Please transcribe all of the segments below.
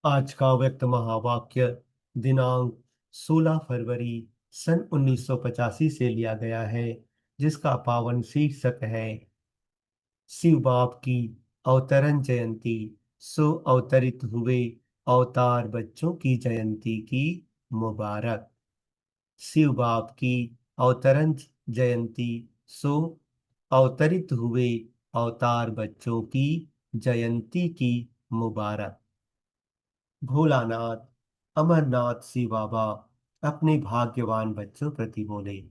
आज का व्यक्त महावाक्य दिनांक 16 फरवरी सन 1985 से लिया गया है, जिसका पावन शीर्षक है शिव बाप की अवतरण जयंती। सो अवतरित हुए अवतार बच्चों की जयंती की मुबारक। शिव बाप की अवतरण जयंती। सो अवतरित हुए अवतार बच्चों की जयंती की मुबारक। भोलानाथ अमरनाथ शिव बाबा अपने भाग्यवान बच्चों प्रति बोले।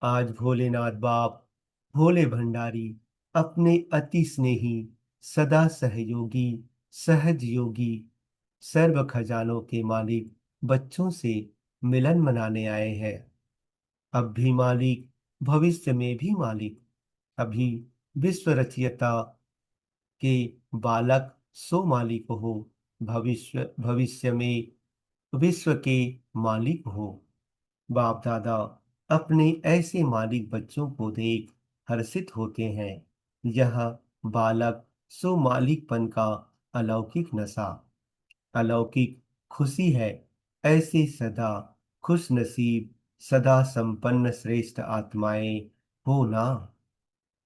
आज भोलेनाथ बाप भोले भंडारी अपने अति स्नेही, सदा सहयोगी, सहज योगी, सर्व खजानों के मालिक बच्चों से मिलन मनाने आए हैं। अब भी मालिक, भविष्य में भी मालिक। अभी विश्व रचयिता के बालक सो मालिक हो, भविष्य भविष्य में विश्व के मालिक हो। बाप दादा अपने ऐसे मालिक बच्चों को देख हर्षित होते हैं। यह बालक सो मालिकपन का अलौकिक नशा, अलौकिक खुशी है। ऐसे सदा खुश नसीब, सदा संपन्न श्रेष्ठ आत्माएं हो ना।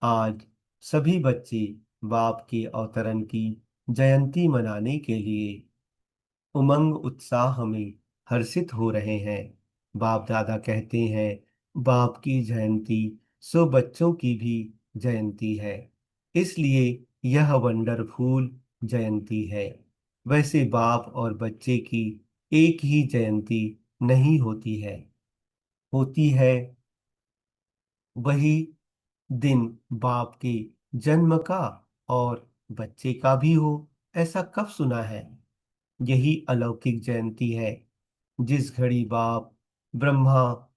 आज सभी बच्चे बाप के अवतरण की जयंती मनाने के लिए उमंग उत्साह में हर्षित हो रहे हैं। बाप दादा कहते हैं, बाप की जयंती सो बच्चों की भी जयंती है, इसलिए यह वंडरफुल जयंती है। वैसे बाप और बच्चे की एक ही जयंती नहीं होती है। होती है वही दिन बाप के जन्म का और बच्चे का भी हो। ऐसा कब सुना है? यही अलौकिक जयंती है। जिस घड़ी बाप ब्रह्मा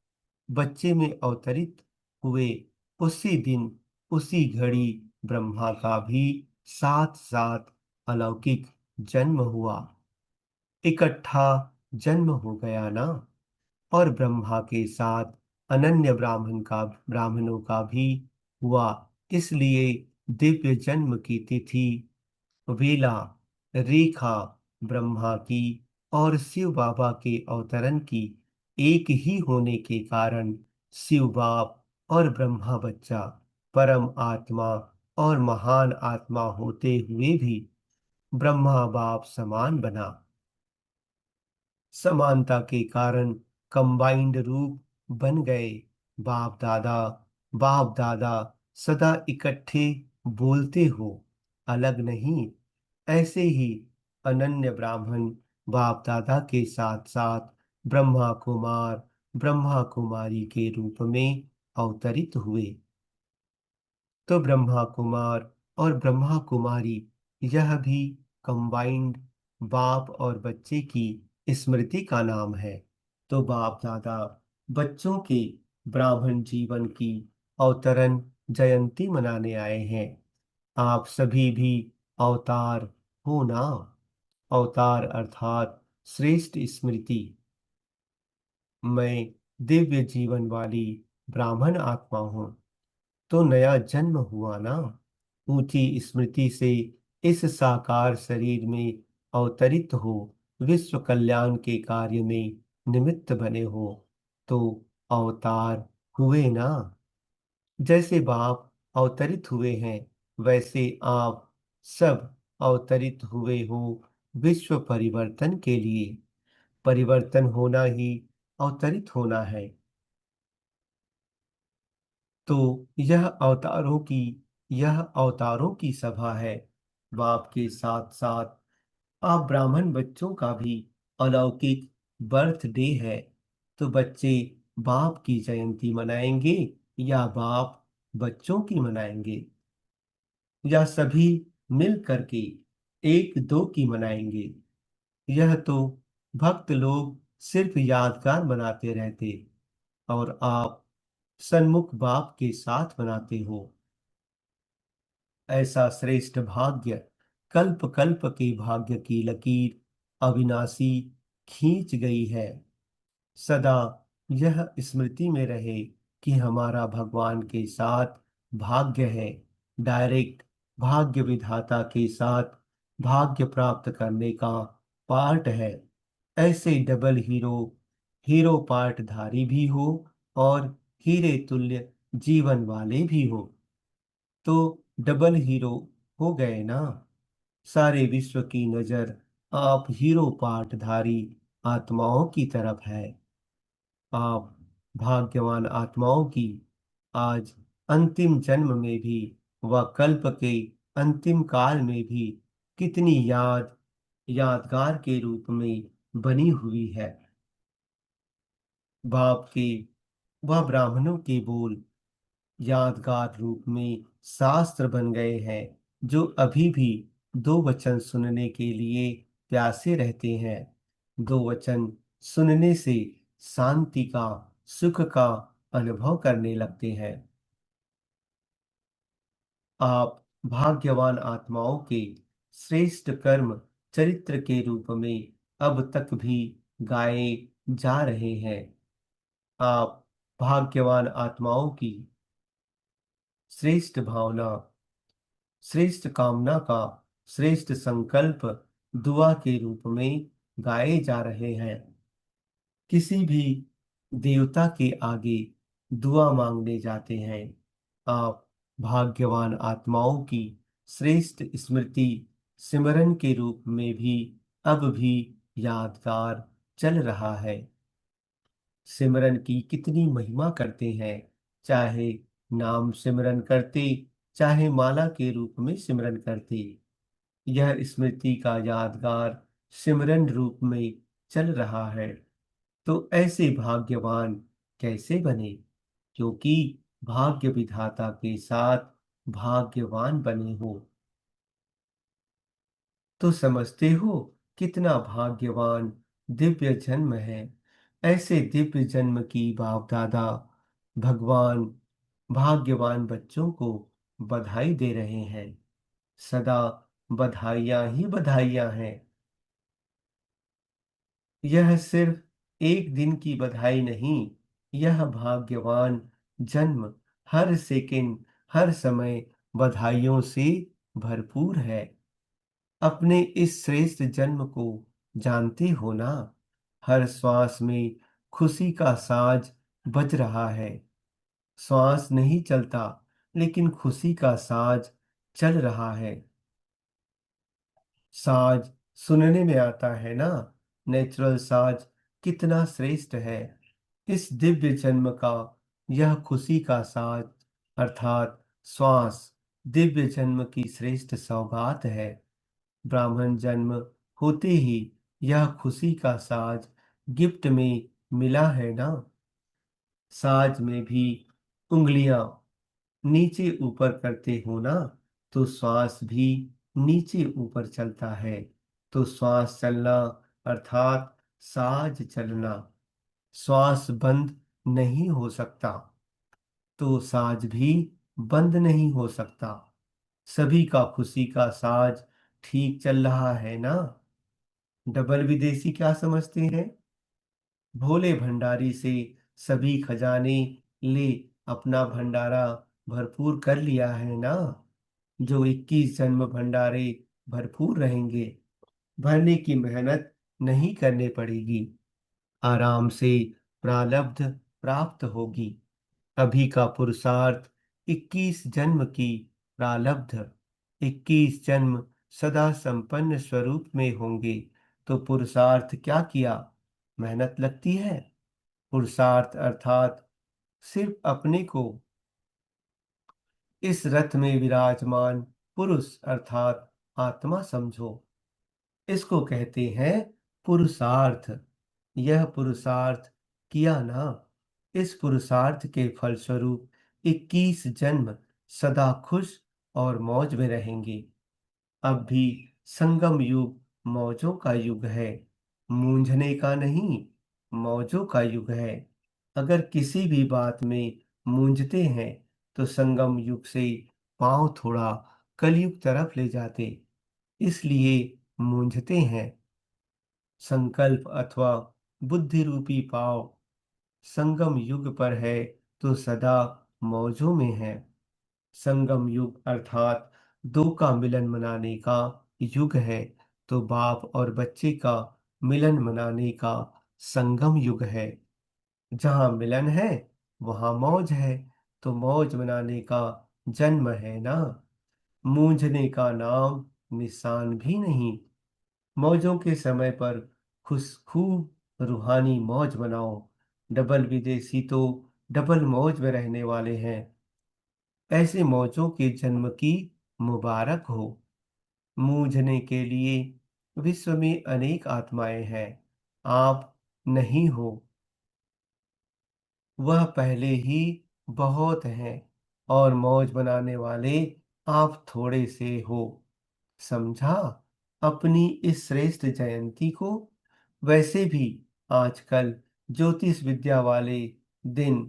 बच्चे में अवतरित हुए, उसी दिन उसी घड़ी ब्रह्मा का भी साथ साथ अलौकिक जन्म हुआ। इकट्ठा जन्म हो गया ना। और ब्रह्मा के साथ अनन्य ब्राह्मणों का भी हुआ। इसलिए दिव्य जन्म की तिथि, वेला, रेखा ब्रह्मा की और शिव बाबा के अवतरण की एक ही होने के कारण शिव बाप और ब्रह्मा बच्चा परम आत्मा और महान आत्मा होते हुए भी ब्रह्मा बाप समान बना। समानता के कारण कंबाइंड रूप बन गए। बाप दादा बाप दादा सदा इकट्ठे बोलते हो, अलग नहीं। ऐसे ही अनन्य ब्राह्मण बाप दादा के साथ साथ ब्रह्मा कुमार ब्रह्मा कुमारी के रूप में अवतरित हुए। तो ब्रह्मा कुमार और ब्रह्मा कुमारी, यह भी कंबाइंड बाप और बच्चे की स्मृति का नाम है। तो बाप दादा बच्चों के ब्राह्मण जीवन की अवतरण जयंती मनाने आए हैं। आप सभी भी अवतार हो ना। अवतार अर्थात श्रेष्ठ स्मृति। मैं दिव्य जीवन वाली ब्राह्मण आत्मा हूँ, तो नया जन्म हुआ ना। ऊंची स्मृति से इस साकार शरीर में अवतरित हो, विश्व कल्याण के कार्य में निमित्त बने हो, तो अवतार हुए ना। जैसे बाप अवतरित हुए हैं, वैसे आप सब अवतरित हुए हो विश्व परिवर्तन के लिए। परिवर्तन होना ही अवतरित होना है। तो यह अवतारों की सभा है। बाप के साथ साथ आप ब्राह्मण बच्चों का भी अलौकिक बर्थडे है। तो बच्चे बाप की जयंती मनाएंगे या बाप बच्चों की मनाएंगे, या सभी मिल करके एक दो की मनाएंगे? यह तो भक्त लोग सिर्फ यादगार बनाते रहते, और आप सन्मुख बाप के साथ बनाते हो। ऐसा श्रेष्ठ भाग्य, कल्प कल्प के भाग्य की लकीर अविनाशी खींच गई है। सदा यह स्मृति में रहे कि हमारा भगवान के साथ भाग्य है। डायरेक्ट भाग्य विधाता के साथ भाग्य प्राप्त करने का पार्ट है। ऐसे डबल हीरो, हीरो पार्टधारी भी हो और हीरे तुल्य जीवन वाले भी हो, तो डबल हीरो हो गए ना। सारे विश्व की नजर आप हीरो पार्टधारी आत्माओं की तरफ है। आप भाग्यवान आत्माओं की आज अंतिम जन्म में भी व कल्प के अंतिम काल में भी कितनी यादगार के रूप में बनी हुई है। बाप के व ब्राह्मणों के बोल यादगार रूप में शास्त्र बन गए हैं, जो अभी भी दो वचन सुनने के लिए प्यासे रहते हैं। दो वचन सुनने से शांति का, सुख का अनुभव करने लगते हैं। आप भाग्यवान आत्माओं के श्रेष्ठ कर्म चरित्र के रूप में अब तक भी गाए जा रहे हैं। आप भाग्यवान आत्माओं की श्रेष्ठ भावना, श्रेष्ठ कामना का श्रेष्ठ संकल्प दुआ के रूप में गाए जा रहे हैं। किसी भी देवता के आगे दुआ मांगने जाते हैं। आप भाग्यवान आत्माओं की श्रेष्ठ स्मृति सिमरन के रूप में भी अब भी यादगार चल रहा है। सिमरन की कितनी महिमा करते हैं, चाहे नाम सिमरन करते, चाहे माला के रूप में सिमरन करते। यह स्मृति का यादगार सिमरन रूप में चल रहा है। तो ऐसे भाग्यवान कैसे बने? क्योंकि भाग्य विधाता के साथ भाग्यवान बने हो। तो समझते हो कितना भाग्यवान दिव्य जन्म है। ऐसे दिव्य जन्म की बाप दादा भगवान भाग्यवान बच्चों को बधाई दे रहे हैं। सदा बधाइयां ही बधाइयां हैं। यह सिर्फ एक दिन की बधाई नहीं, यह भाग्यवान जन्म हर सेकंड, हर समय बधाइयों से भरपूर है। अपने इस श्रेष्ठ जन्म को जानते हो ना? हर श्वास में खुशी का साज बज रहा है। श्वास नहीं चलता, लेकिन खुशी का साज चल रहा है। साज सुनने में आता है ना, नेचुरल साज कितना श्रेष्ठ है। इस दिव्य जन्म का यह खुशी का साज अर्थात श्वास दिव्य जन्म की श्रेष्ठ सौगात है। ब्राह्मण जन्म होते ही यह खुशी का साज गिफ्ट में मिला है ना। साज में भी उंगलियां नीचे ऊपर करते हो ना, तो श्वास भी नीचे ऊपर चलता है। तो श्वास चलना अर्थात साज चलना। श्वास बंद नहीं हो सकता, तो साज भी बंद नहीं हो सकता। सभी का खुशी का साज ठीक चल रहा है ना। डबल विदेशी क्या समझते हैं? भोले भंडारी से सभी खजाने ले अपना भंडारा भरपूर कर लिया है ना। जो 21 जन्म भंडारे भरपूर रहेंगे, भरने की मेहनत नहीं करनी पड़ेगी, आराम से प्रारब्ध प्राप्त होगी। अभी का पुरुषार्थ 21 जन्म की प्रारब्ध, 21 जन्म सदा संपन्न स्वरूप में होंगे। तो पुरुषार्थ क्या किया? मेहनत लगती है। पुरुषार्थ अर्थात सिर्फ अपने को इस रथ में विराजमान पुरुष अर्थात आत्मा समझो। इसको कहते हैं पुरुषार्थ। यह पुरुषार्थ किया ना, इस पुरुषार्थ के फलस्वरूप 21 जन्म सदा खुश और मौज में रहेंगे। अब भी संगम युग मौजों का युग है, मूंझने का नहीं, मौजों का युग है। अगर किसी भी बात में मूंझते हैं, तो संगम युग से पांव थोड़ा कलयुग तरफ ले जाते, इसलिए मूंझते हैं। संकल्प अथवा बुद्धि रूपी पाव संगम युग पर है, तो सदा मौजों में है। संगम युग अर्थात दो का मिलन मनाने का युग है तो बाप और बच्चे का मिलन मनाने का संगम युग है। जहाँ मिलन है वहाँ मौज है, तो मौज मनाने का जन्म है ना। मूंझने का नाम निशान भी नहीं। मौजों के समय पर खुश खूब रूहानी मौज मनाओ। डबल विदेशी तो डबल मौज में रहने वाले हैं। ऐसे मौजों के जन्म की मुबारक हो। मूंझने के लिए विश्व में अनेक आत्माएं हैं। आप नहीं हो, वह पहले ही बहुत हैं। और मौज बनाने वाले आप थोड़े से हो। समझा अपनी इस श्रेष्ठ जयंती को। वैसे भी आजकल ज्योतिष विद्या वाले दिन,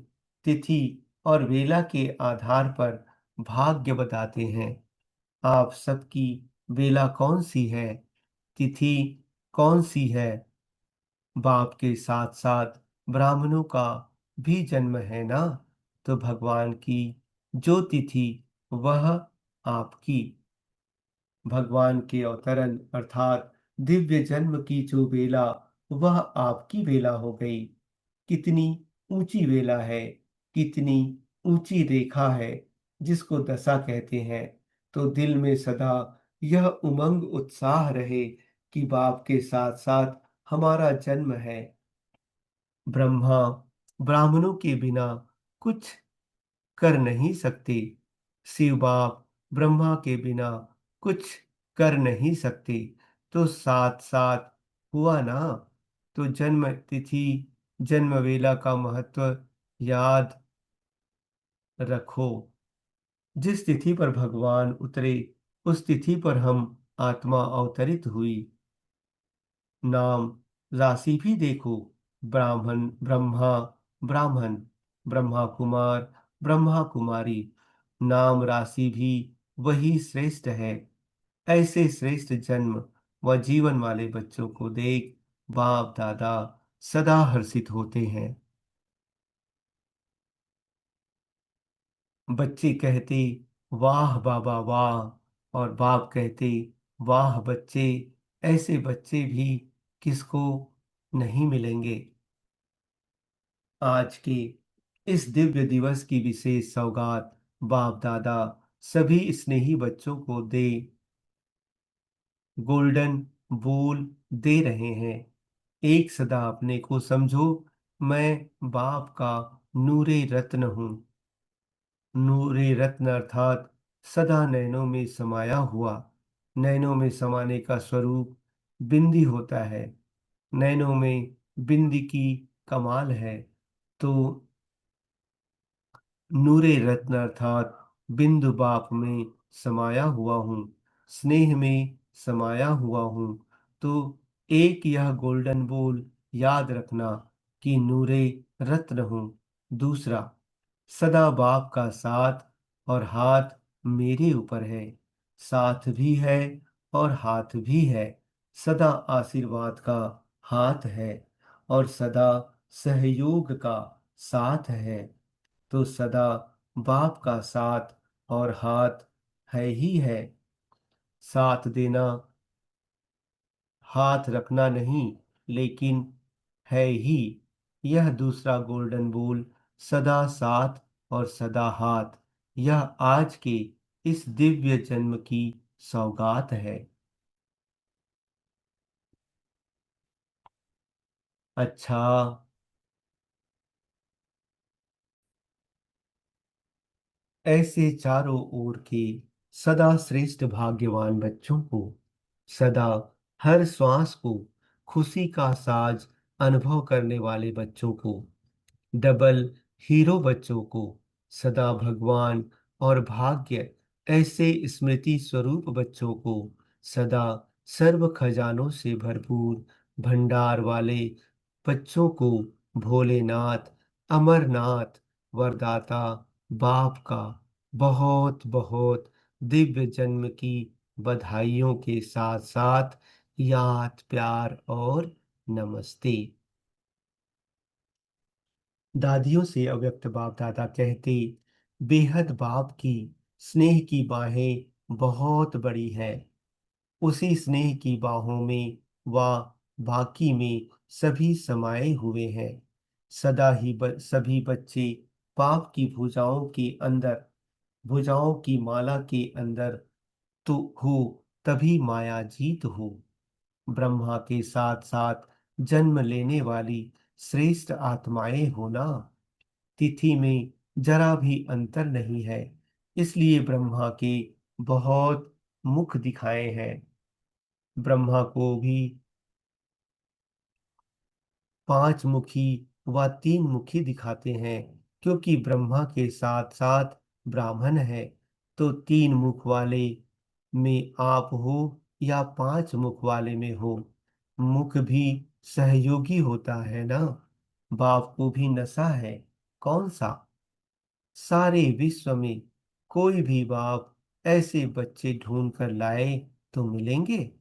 तिथि और वेला के आधार पर भाग्य बताते हैं। आप सबकी वेला कौन सी है, तिथि कौन सी है? बाप के साथ साथ ब्राह्मणों का भी जन्म है ना। तो भगवान की जो तिथि वह आपकी, भगवान के अवतरण अर्थात दिव्य जन्म की जो वेला वह आपकी वेला हो गई। कितनी ऊंची वेला है, कितनी ऊंची रेखा है जिसको दशा कहते हैं। तो दिल में सदा यह उमंग उत्साह रहे कि बाप के साथ साथ हमारा जन्म है। ब्रह्मा ब्राह्मणों के बिना कुछ कर नहीं सकते। शिव बाप ब्रह्मा के बिना कुछ कर नहीं सकते। तो साथ साथ हुआ ना। तो जन्म तिथि, जन्म वेला का महत्व याद रखो। जिस तिथि पर भगवान उतरे उस तिथि पर हम आत्मा अवतरित हुई। नाम राशि भी देखो। ब्राह्मण ब्रह्मा, ब्राह्मण ब्रह्मा कुमार, ब्रह्मा कुमारी। नाम राशि भी वही श्रेष्ठ है। ऐसे श्रेष्ठ जन्म व जीवन वाले बच्चों को देख बाप दादा सदा हर्षित होते हैं। बच्चे कहते वाह बाबा वाह, और बाप कहते वाह बच्चे। ऐसे बच्चे भी किसको नहीं मिलेंगे। आज के इस दिव्य दिवस की विशेष सौगात बाप दादा सभी स्नेही बच्चों को दे गोल्डन बोल दे रहे हैं। एक सदा अपने को समझो, मैं बाप का नूरे रत्न हूँ। नूरे रत्न अर्थात सदा नैनों में समाया हुआ। नैनों में समाने का स्वरूप बिंदी होता है। नैनों में बिंदी की कमाल है। तो नूरे रत्न अर्थात बिंदु बाप में समाया हुआ हूँ, स्नेह में समाया हुआ हूँ। तो एक यह गोल्डन बोल याद रखना कि नूरे रत्न हूँ। दूसरा, सदा बाप का साथ और हाथ मेरे ऊपर है। साथ भी है और हाथ भी है। सदा आशीर्वाद का हाथ है और सदा सहयोग का साथ है। तो सदा बाप का साथ और हाथ है ही है। साथ देना, हाथ रखना नहीं, लेकिन है ही। यह दूसरा गोल्डन बोल सदा साथ और सदा हाथ, यह आज के इस दिव्य जन्म की सौगात है। अच्छा, ऐसे चारों ओर के सदा श्रेष्ठ भाग्यवान बच्चों को, सदा हर श्वास को खुशी का साज अनुभव करने वाले बच्चों को, डबल हीरो बच्चों को, सदा भगवान और भाग्य ऐसे स्मृति स्वरूप बच्चों को, सदा सर्व खजानों से भरपूर भंडार वाले बच्चों को भोलेनाथ, अमरनाथ, वरदाता बाप का बहुत बहुत दिव्य जन्म की बधाइयों के साथ साथ याद प्यार और नमस्ते। दादियों से अव्यक्त बाप दादा कहते, बेहद बाप की स्नेह की बाहें बहुत बड़ी है। उसी स्नेह की बाहों में व बाकी में सभी समाये हुए हैं। सदा ही सभी बच्चे पाप की भुजाओं की माला के अंदर तो हो, तभी माया जीत हो। ब्रह्मा के साथ साथ जन्म लेने वाली श्रेष्ठ आत्माएं होना, तिथि में जरा भी अंतर नहीं है। इसलिए ब्रह्मा के बहुत मुख दिखाए हैं। ब्रह्मा को भी 5 मुखी व 3 मुखी दिखाते हैं, क्योंकि ब्रह्मा के साथ साथ ब्राह्मण है। तो 3 मुख वाले में आप हो या 5 मुख वाले में हो, मुख भी सहयोगी होता है ना। बाप को भी नशा है। कौन सा? सारे विश्व में कोई भी बाप ऐसे बच्चे ढूंढ कर लाए तो मिलेंगे?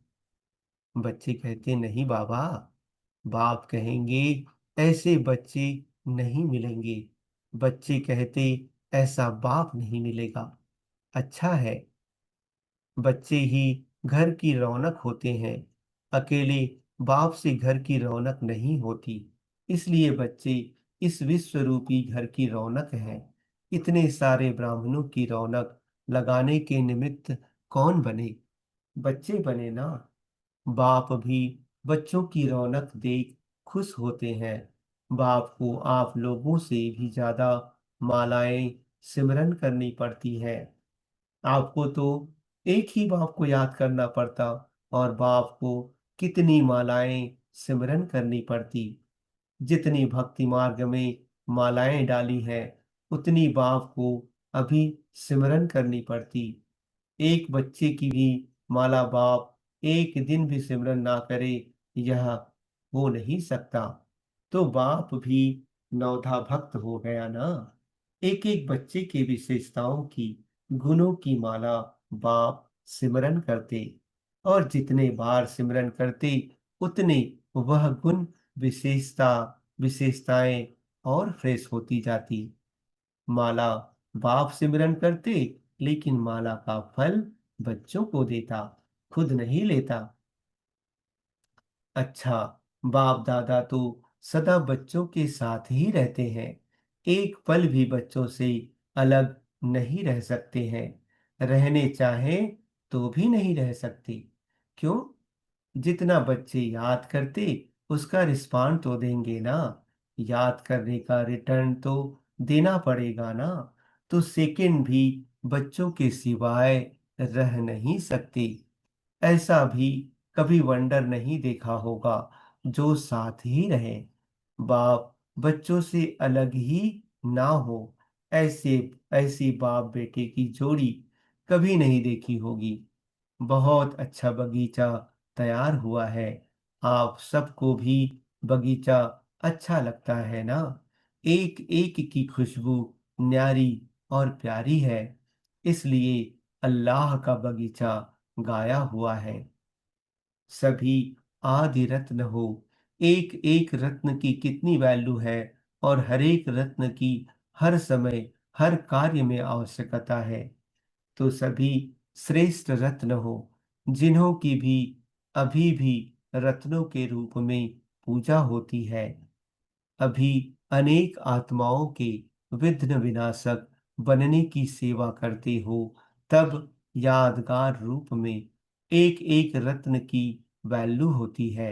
बच्चे कहते नहीं बाबा। बाप कहेंगे ऐसे बच्चे नहीं मिलेंगे। बच्चे कहते ऐसा बाप नहीं मिलेगा। अच्छा है, बच्चे ही घर की रौनक होते हैं। अकेले बाप से घर की रौनक नहीं होती। इसलिए बच्चे इस विश्व रूपी घर की रौनक हैं। इतने सारे ब्राह्मणों की रौनक लगाने के निमित्त कौन बने? बच्चे बने ना। बाप भी बच्चों की रौनक देख खुश होते हैं। बाप को आप लोगों से भी ज्यादा मालाएं सिमरन करनी पड़ती हैं। आपको तो एक ही बाप को याद करना पड़ता, और बाप को कितनी मालाएं सिमरन करनी पड़ती। जितनी भक्ति मार्ग में मालाएं डाली हैं, उतनी बाप को अभी सिमरन करनी पड़ती। एक बच्चे की भी माला बाप एक दिन भी सिमरन ना करे, यह हो नहीं सकता। तो बाप भी नौधा भक्त हो गया ना। एक एक बच्चे के विशेषताओं की, गुणों की माला बाप सिमरन करते, और जितने बार सिमरन करते उतने वह गुण विशेषताएं और फ्रेश होती जाती। माला बाप सिमरन करते, लेकिन माला का फल बच्चों को देता, खुद नहीं लेता। अच्छा, बाप दादा तो सदा बच्चों के साथ ही रहते हैं। एक पल भी बच्चों से अलग नहीं रह सकते हैं। रहने चाहें तो भी नहीं रह सकते। क्यों? जितना बच्चे याद करते, उसका रिस्पॉन्ड तो देंगे ना। याद करने का रिटर्न तो देना पड़ेगा ना। तो सेकंड भी बच्चों के सिवाय रह नहीं सकते। ऐसा भी कभी वंडर नहीं देखा होगा जो साथ ही रहे। बाप बच्चों से अलग ही ना हो, ऐसे ऐसी बाप बेटे की जोड़ी कभी नहीं देखी होगी। बहुत अच्छा बगीचा तैयार हुआ है। आप सबको भी बगीचा अच्छा लगता है ना। एक एक की खुशबू न्यारी और प्यारी है। इसलिए अल्लाह का बगीचा गाया हुआ है। सभी आदि रत्न हो। एक एक रत्न की कितनी वैल्यू है, और हर एक रत्न की हर समय हर कार्य में आवश्यकता है। तो सभी श्रेष्ठ रत्न हो, जिन्हों की भी अभी भी रत्नों के रूप में पूजा होती है। अभी अनेक आत्माओं के विघ्न विनाशक बनने की सेवा करते हो, तब यादगार रूप में एक एक रत्न की वैल्यू होती है।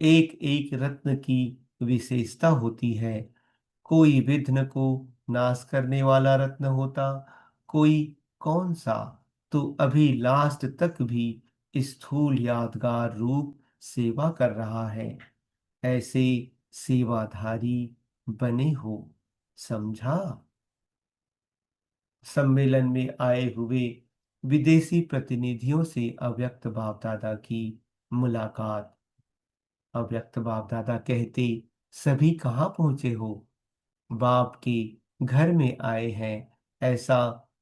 एक एक रत्न की विशेषता होती है। कोई विघ्न को नाश करने वाला रत्न होता, कोई कौन सा तो अभी लास्ट तक भी स्थूल यादगार रूप सेवा कर रहा है। ऐसे सेवाधारी बने हो। समझा? सम्मेलन में आए हुए विदेशी प्रतिनिधियों से अव्यक्त बाप दादा की मुलाकात। अव्यक्त बाप दादा कहते, सभी कहाँ पहुंचे हो? बाप के घर में आए हैं, ऐसा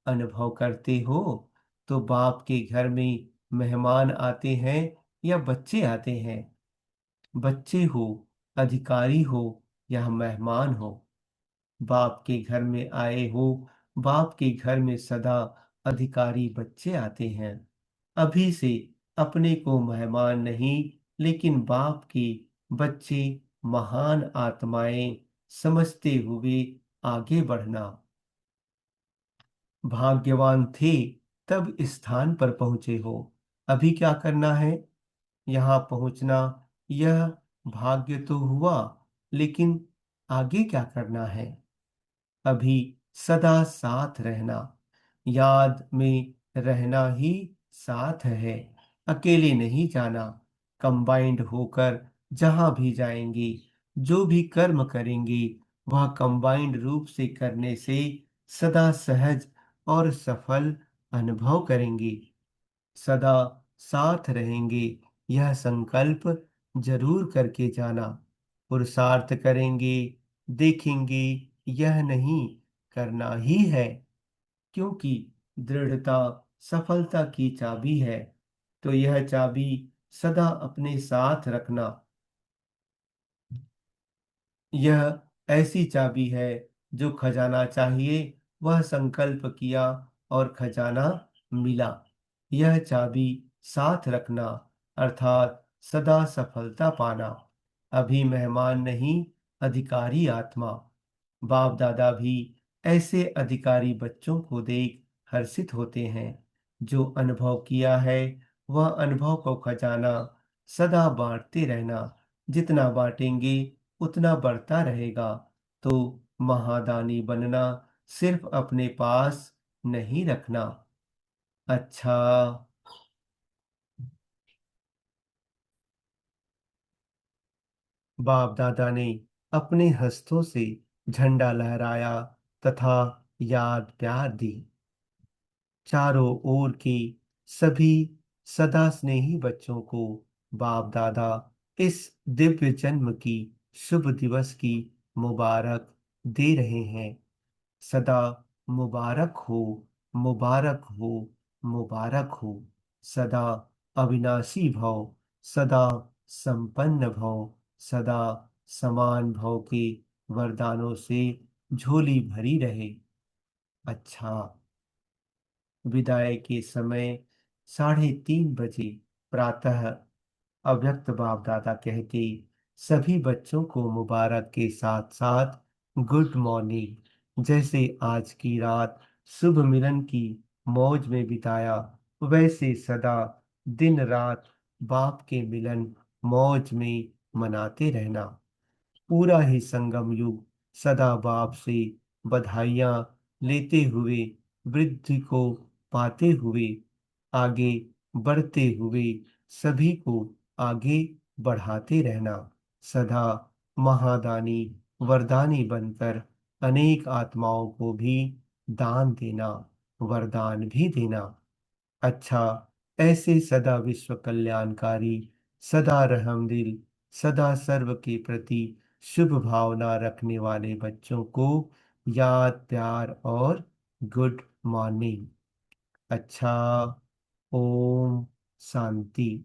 अनुभव करते हो? तो बाप के घर में मेहमान आते हैं या बच्चे आते हैं? बच्चे हो, अधिकारी हो, या मेहमान हो? बाप के घर में आए हो। बाप के घर में सदा अधिकारी बच्चे आते हैं। अभी से अपने को मेहमान नहीं, लेकिन बाप की बच्चे महान आत्माएं समझते हुए आगे बढ़ना। भाग्यवान थे, तब इस स्थान पर पहुंचे हो। अभी क्या करना है? यहाँ पहुंचना, यह भाग्य तो हुआ, लेकिन आगे क्या करना है? अभी सदा साथ रहना, याद में रहना ही साथ है। अकेले नहीं जाना, कंबाइंड होकर जहां भी जाएंगे, जो भी कर्म करेंगे, वह कंबाइंड रूप से करने से सदा सहज और सफल अनुभव करेंगे। सदा साथ रहेंगे, यह संकल्प जरूर करके जाना। पुरुषार्थ करेंगे, देखेंगे, यह नहीं करना ही है, क्योंकि दृढ़ता सफलता की चाबी है। तो यह चाबी सदा अपने साथ रखना। यह ऐसी चाबी है, जो खजाना चाहिए वह संकल्प किया और खजाना मिला। यह चाबी साथ रखना, अर्थात सदा सफलता पाना। अभी मेहमान नहीं, अधिकारी आत्मा। बाप दादा भी ऐसे अधिकारी बच्चों को देख हर्षित होते हैं। जो अनुभव किया है, वह अनुभव को खजाना सदा बांटते रहना। जितना बांटेंगे उतना बढ़ता रहेगा। तो महादानी बनना सिर्फ अपने पास नहीं रखना। अच्छा। बाप दादा ने अपने हस्तों से झंडा लहराया तथा याद प्यार दी। चारों ओर के सभी सदा स्नेही बच्चों को बाप दादा इस दिव्य जन्म की शुभ दिवस की मुबारक दे रहे हैं। सदा मुबारक हो, मुबारक हो, मुबारक हो। सदा अविनाशी भव, सदा संपन्न भव, सदा समान भव के वरदानों से झोली भरी रहे। अच्छा। विदाई के समय 3:30 बजे प्रातः अव्यक्त बाप दादा कहते सभी बच्चों को मुबारक के साथ साथ गुड मॉर्निंग। जैसे आज की रात शुभ मिलन की मौज में बिताया, वैसे सदा दिन रात बाप के मिलन मौज में मनाते रहना। पूरा ही संगम युग सदा बाप से बधाइयाँ लेते हुए, वृद्धि को पाते हुए, आगे बढ़ते हुए सभी को आगे बढ़ाते रहना। सदा महादानी वरदानी बनकर अनेक आत्माओं को भी दान देना, वरदान भी देना। अच्छा। ऐसे सदा विश्व कल्याणकारी, सदा रहमदिल, सदा सर्व के प्रति शुभ भावना रखने वाले बच्चों को याद प्यार और गुड मॉर्निंग। अच्छा। ओम शांति।